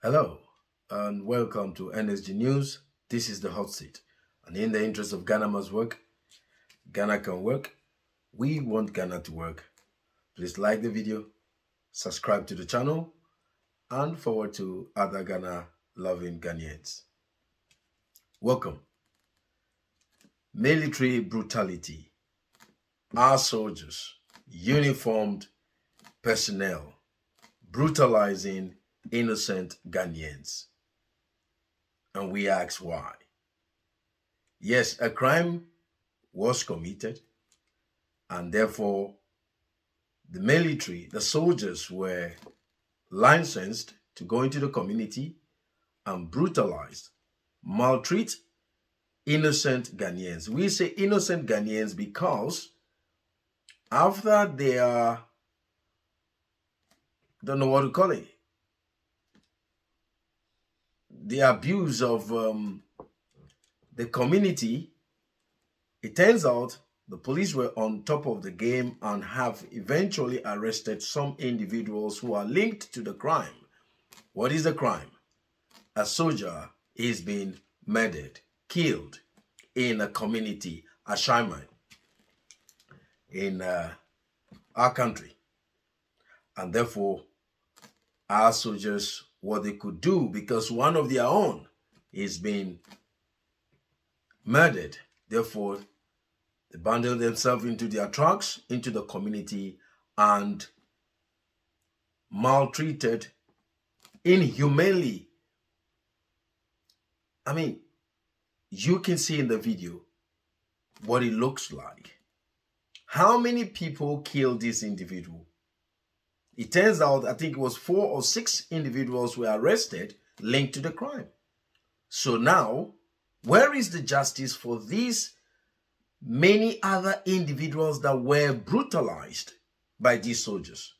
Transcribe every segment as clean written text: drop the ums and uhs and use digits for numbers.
Hello and welcome to NSG News. This is the hot seat. And in the interest of Ghana must work, Ghana can work. We want Ghana to work. Please like the video, subscribe to the channel, and forward to other Ghana-loving Ghanaians. Welcome. Military brutality. Our soldiers, uniformed personnel, brutalizing innocent Ghanaians. And we ask why. Yes, a crime was committed, and therefore the military, the soldiers were licensed to go into the community and brutalize, maltreat innocent Ghanaians. We say innocent Ghanaians because after their, don't know what to call it, the abuse of the community, it turns out the police were on top of the game and have eventually arrested some individuals who are linked to the crime. What is the crime? A soldier is being murdered, killed in a community, Ashaiman, in our country. And therefore, our soldiers, what they could do, because one of their own is being murdered. Therefore, they bundle themselves into their trucks, into the community, and maltreated inhumanely. I mean, you can see in the video what it looks like. How many people killed this individual? It turns out, I think it was 4 or 6 individuals were arrested linked to the crime. So now, where is the justice for these many other individuals that were brutalized by these soldiers?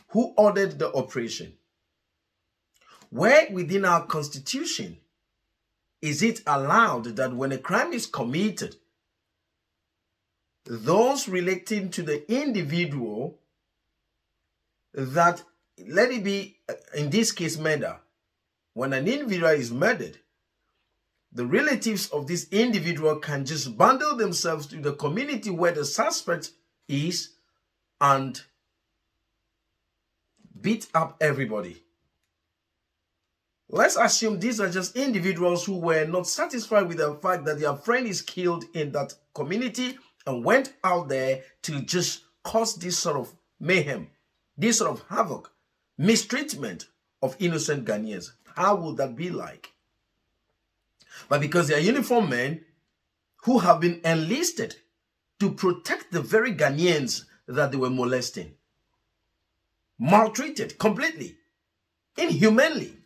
Who ordered the operation? Where within our constitution is it allowed that when a crime is committed, those relating to the individual, that, let it be, in this case, murder. When an individual is murdered, the relatives of this individual can just bundle themselves to the community where the suspect is and beat up everybody. Let's assume these are just individuals who were not satisfied with the fact that their friend is killed in that community and went out there to just cause this sort of mayhem, this sort of havoc, mistreatment of innocent Ghanaians. How would that be like? But because they are uniformed men who have been enlisted to protect the very Ghanaians that they were molesting, maltreated completely, inhumanely.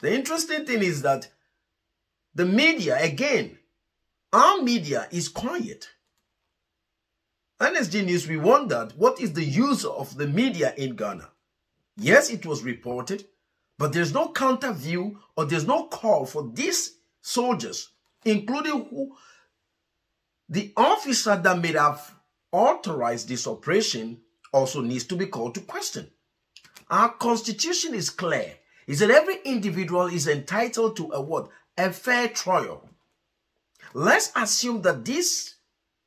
The interesting thing is that the media, again, our media is quiet. NSG News, we wondered, what is the use of the media in Ghana? Yes, it was reported, but there's no counter view or there's no call for these soldiers, including who the officer that may have authorized this operation also needs to be called to question. Our constitution is clear. It said every individual is entitled to a what? A fair trial. Let's assume that these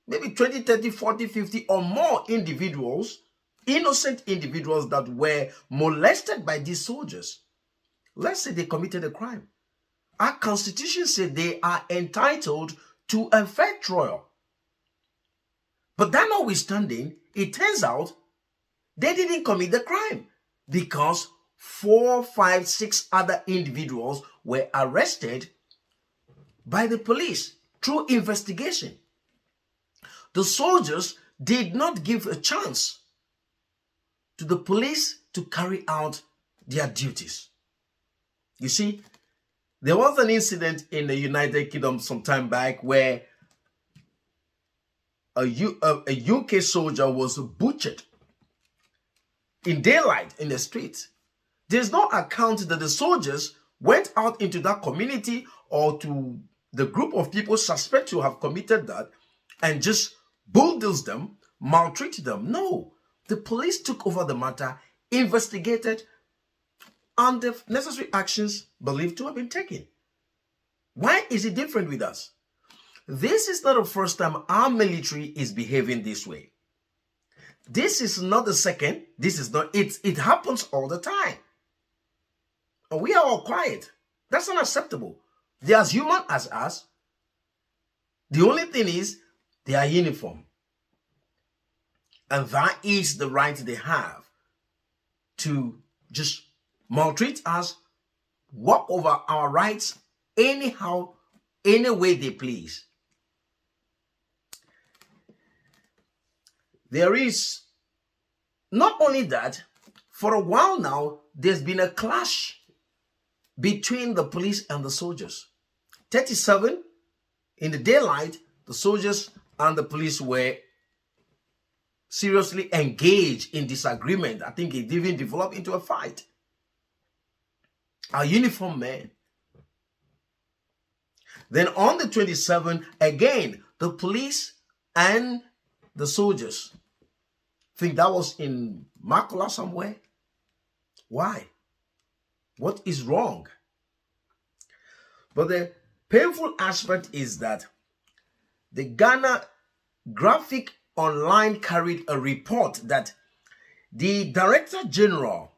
maybe 20, 30, 40, 50 or more individuals, innocent individuals that were molested by these soldiers, let's say they committed a crime. Our constitution said they are entitled to a fair trial. But that notwithstanding, it turns out they didn't commit the crime because 4, 5, 6 other individuals were arrested by the police through investigation. The soldiers did not give a chance to the police to carry out their duties. You see, there was an incident in the United Kingdom some time back where a UK soldier was butchered in daylight in the street. There's no account that the soldiers went out into that community or to the group of people suspect to have committed that and just bulldoze them, maltreat them. No, the police took over the matter, investigated, and the necessary actions believed to have been taken. Why is it different with us? This is not the first time our military is behaving this way. This is not the second. This is not, it happens all the time. And we are all quiet. That's unacceptable. They're as human as us. The only thing is, they are uniform. And that is the right they have to just maltreat us, walk over our rights anyhow, any way they please. There is not only that, for a while now, there's been a clash between the police and the soldiers. 37, in the daylight, the soldiers and the police were seriously engaged in disagreement. I think it even developed into a fight. Our uniformed men. Then on the 27th, again, the police and the soldiers. I think that was in Makula somewhere. Why? What is wrong? But the painful aspect is that the Ghana Graphic Online carried a report that the Director General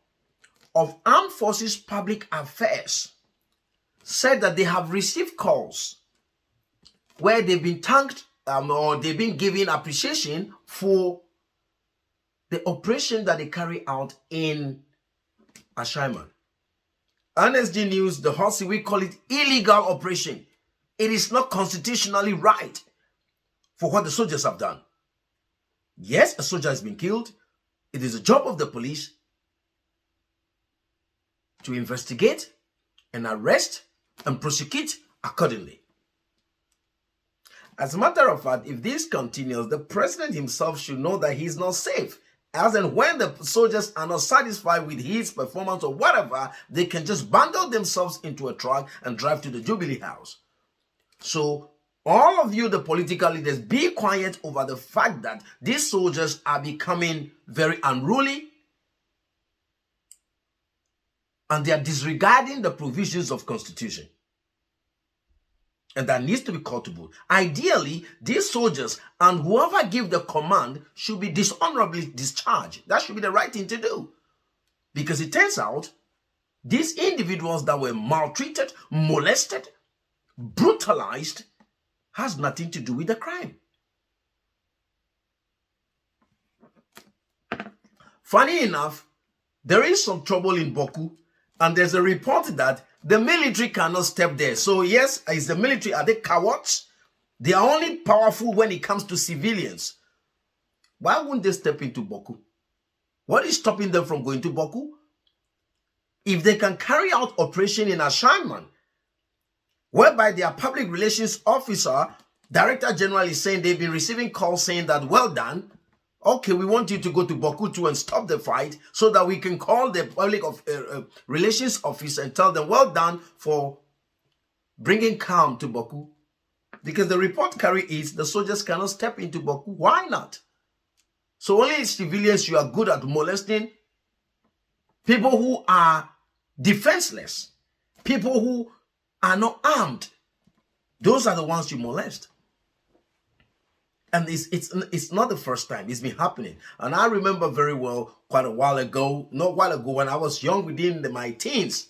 of Armed Forces Public Affairs said that they have received calls where they've been thanked or they've been given appreciation for the operation that they carry out in Ashaiman. NSG News, the Horsey, we call it illegal operation. It is not constitutionally right for what the soldiers have done. Yes, a soldier has been killed. It is the job of the police to investigate and arrest and prosecute accordingly. As a matter of fact, if this continues, the president himself should know that he's not safe. As and when the soldiers are not satisfied with his performance or whatever, they can just bundle themselves into a truck and drive to the Jubilee House. So all of you, the political leaders, be quiet over the fact that these soldiers are becoming very unruly and they are disregarding the provisions of Constitution. And that needs to be culpable. Ideally, these soldiers and whoever give the command should be dishonorably discharged. That should be the right thing to do. Because it turns out, these individuals that were maltreated, molested, brutalized, has nothing to do with the crime. Funny enough, there is some trouble in Boku, and there's a report that the military cannot step there. So yes, is the military, are they cowards? They are only powerful when it comes to civilians. Why wouldn't they step into Boku? What is stopping them from going to Boku? If they can carry out operation in Ashaiman, whereby their public relations officer, Director General, is saying they've been receiving calls saying that, well done, okay, we want you to go to Boku too and stop the fight so that we can call the public relations office and tell them, well done for bringing calm to Boku. Because the report carry is the soldiers cannot step into Boku. Why not? So only civilians, you are good at molesting people who are defenseless, people who are not armed. Those are the ones you molest. And it's not the first time. It's been happening. And I remember very well quite a while ago, not a while ago, when I was young, within my teens,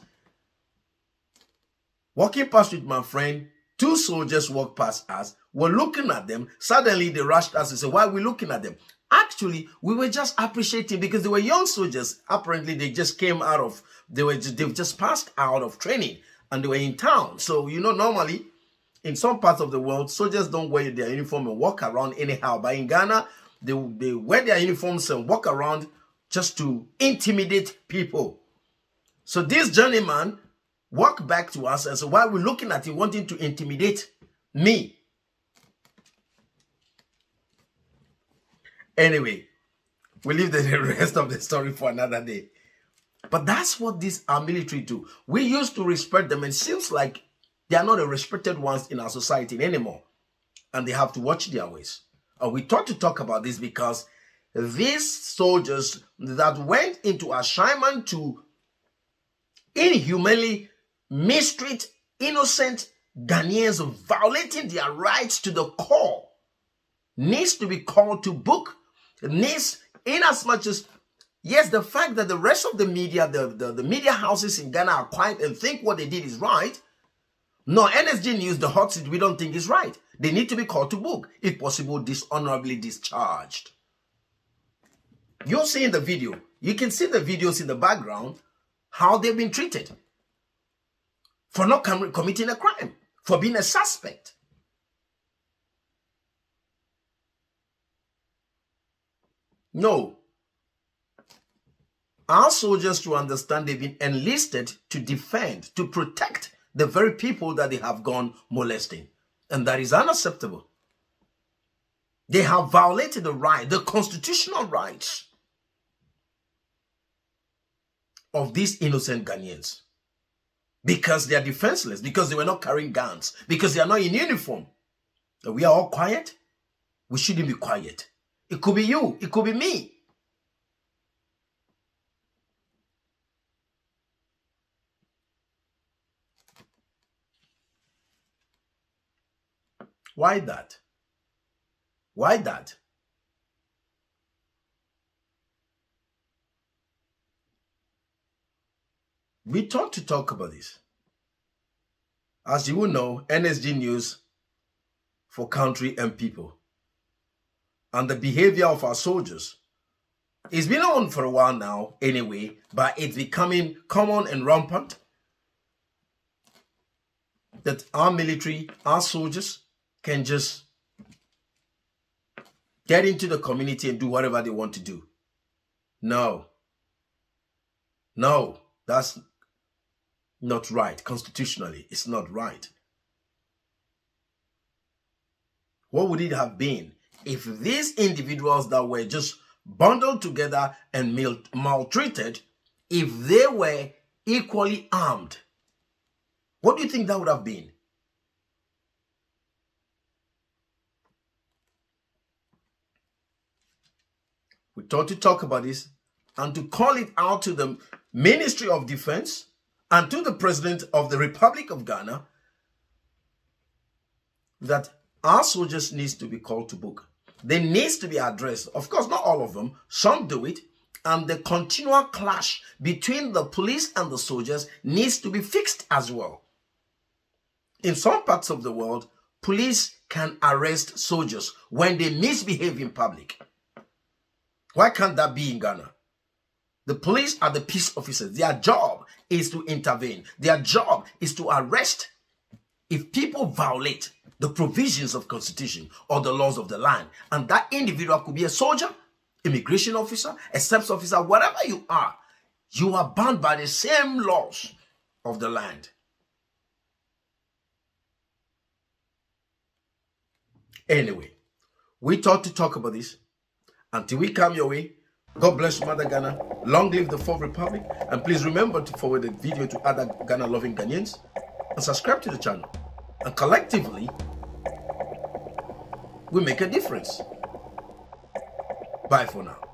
walking past with my friend, two soldiers walked past us. We're looking at them. Suddenly they rushed us and said, why are we looking at them? Actually, we were just appreciating because they were young soldiers. Apparently, they just came out of, they've just passed out of training and they were in town. So, you know, normally, in some parts of the world, soldiers don't wear their uniform and walk around anyhow. But in Ghana, they wear their uniforms and walk around just to intimidate people. So this journeyman walked back to us and said, why are we looking at him wanting to intimidate me? Anyway, We'll leave the rest of the story for another day. But that's what these our military do. We used to respect them, and it seems like they are not the respected ones in our society anymore. And they have to watch their ways. We thought to talk about this because these soldiers that went into Ashaiman to inhumanly mistreat innocent Ghanaians, violating their rights to the core, needs to be called to book. Needs, in as much as, yes, the fact that the rest of the media, the media houses in Ghana are quiet and think what they did is right. No, NSG News, the hot seat, we don't think is right. They need to be called to book, if possible, dishonorably discharged. You're seeing the video. You can see the videos in the background, how they've been treated for not committing a crime, for being a suspect. No. Our soldiers, to understand, they've been enlisted to defend, to protect the very people that they have gone molesting. And that is unacceptable. They have violated the right, the constitutional rights of these innocent Ghanaians. Because they are defenseless, because they were not carrying guns, because they are not in uniform. And we are all quiet. We shouldn't be quiet. It could be you. It could be me. Why that? Why that? We thought to talk about this. As you will know, NSG News for country and people. And the behavior of our soldiers. It's been on for a while now anyway, but it's becoming common and rampant that our military, our soldiers, can just get into the community and do whatever they want to do. No. No, that's not right. Constitutionally, it's not right. What would it have been if these individuals that were just bundled together and maltreated, if they were equally armed? What do you think that would have been? We thought to talk about this and to call it out to the Ministry of Defense and to the President of the Republic of Ghana that our soldiers need to be called to book. They need to be addressed. Of course, not all of them. Some do it. And the continual clash between the police and the soldiers needs to be fixed as well. In some parts of the world, police can arrest soldiers when they misbehave in public. Why can't that be in Ghana? The police are the peace officers. Their job is to intervene. Their job is to arrest if people violate the provisions of constitution or the laws of the land. And that individual could be a soldier, immigration officer, a SEPS officer, whatever you are bound by the same laws of the land. Anyway, we thought to talk about this. Until we come your way, God bless Mother Ghana. Long live the Fourth Republic. And please remember to forward the video to other Ghana-loving Ghanaians and subscribe to the channel. And collectively, we make a difference. Bye for now.